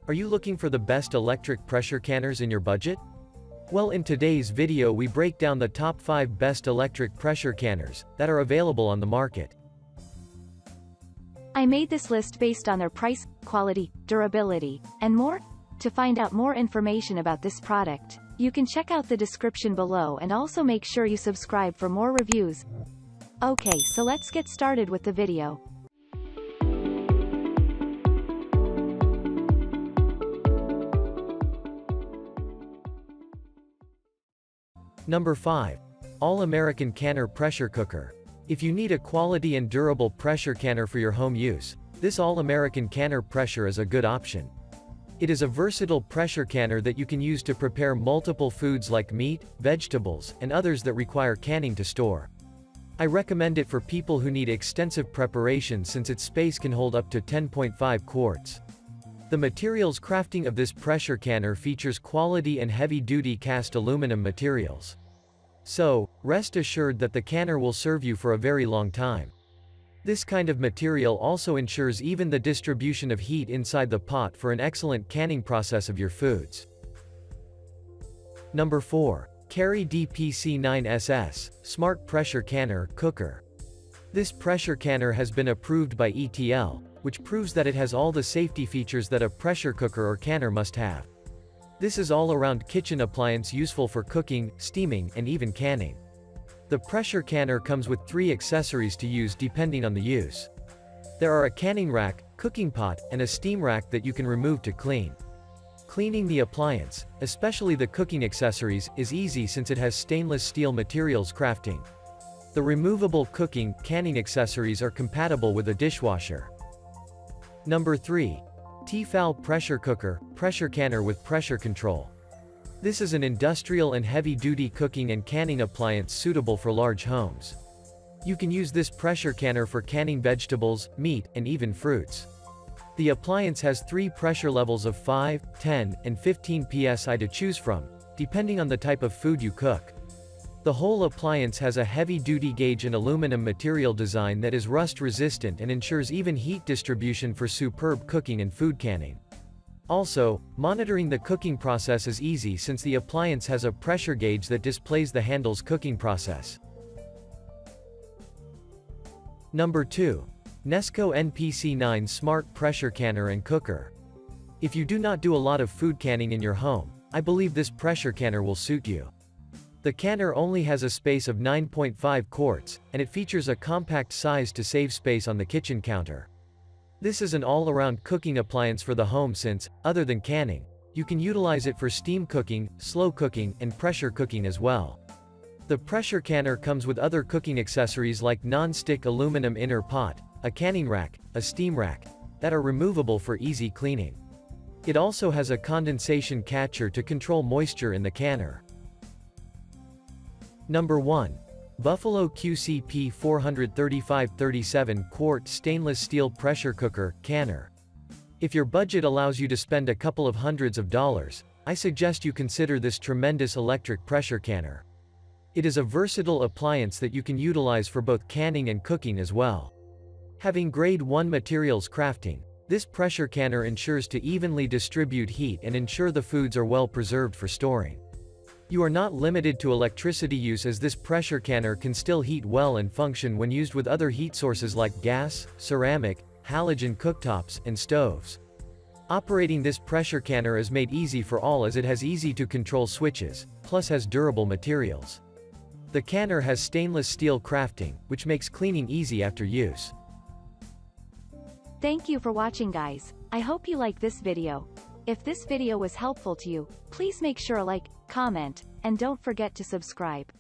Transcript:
Are you looking for the best electric pressure canners in your budget? Well, in today's video we break down the top 5 best electric pressure canners that are available on the market. I made this list based on their price, quality, durability, and more. To find out more information about this product, you can check out the description below and also make sure you subscribe for more reviews. Okay, so let's get started with the video. Number 5. AllAmerican Canner Pressure Cooker. If you need a quality and durable pressure canner for your home use, this AllAmerican Canner Pressure is a good option. It is a versatile pressure canner that you can use to prepare multiple foods like meat, vegetables, and others that require canning to store. I recommend it for people who need extensive preparation since its space can hold up to 10.5 quarts. The materials crafting of this pressure canner features quality and heavy-duty cast aluminum materials. So, rest assured that the canner will serve you for a very long time. This kind of material also ensures even the distribution of heat inside the pot for an excellent canning process of your foods. Number 4. Carry DPC9SS, Smart Pressure Canner Cooker. This pressure canner has been approved by Tfal, which proves that it has all the safety features that a pressure cooker or canner must have. This is all-around kitchen appliance useful for cooking, steaming, and even canning. The pressure canner comes with 3 accessories to use depending on the use. There are a canning rack, cooking pot, and a steam rack that you can remove to clean. Cleaning the appliance, especially the cooking accessories, is easy since it has stainless steel materials crafting. The removable cooking, canning accessories are compatible with a dishwasher. Number 3. Tfal Pressure Cooker, Pressure Canner with Pressure Control. This is an industrial and heavy-duty cooking and canning appliance suitable for large homes. You can use this pressure canner for canning vegetables, meat, and even fruits. The appliance has 3 pressure levels of 5, 10, and 15 psi to choose from, depending on the type of food you cook. The whole appliance has a heavy-duty gauge and aluminum material design that is rust-resistant and ensures even heat distribution for superb cooking and food canning. Also, monitoring the cooking process is easy since the appliance has a pressure gauge that displays the handle's cooking process. Number 2. Nesco NPC9 Smart Pressure Canner and Cooker. If you do not do a lot of food canning in your home, I believe this pressure canner will suit you. The canner only has a space of 9.5 quarts, and it features a compact size to save space on the kitchen counter. This is an all-around cooking appliance for the home since, other than canning, you can utilize it for steam cooking, slow cooking, and pressure cooking as well. The pressure canner comes with other cooking accessories like non-stick aluminum inner pot, a canning rack, a steam rack, that are removable for easy cleaning. It also has a condensation catcher to control moisture in the canner. Number 1. Buffalo QCP 435/37 Quart Stainless Steel Pressure Cooker, Canner. If your budget allows you to spend a couple of hundreds of dollars, I suggest you consider this tremendous electric pressure canner. It is a versatile appliance that you can utilize for both canning and cooking as well. Having grade 1 materials crafting, this pressure canner ensures to evenly distribute heat and ensure the foods are well preserved for storing. You are not limited to electricity use as this pressure canner can still heat well and function when used with other heat sources like gas, ceramic, halogen cooktops, and stoves. Operating this pressure canner is made easy for all as it has easy-to-control switches, plus has durable materials. The canner has stainless steel crafting, which makes cleaning easy after use. Thank you for watching, guys. I hope you like this video. If this video was helpful to you, please make sure to like, comment, and don't forget to subscribe.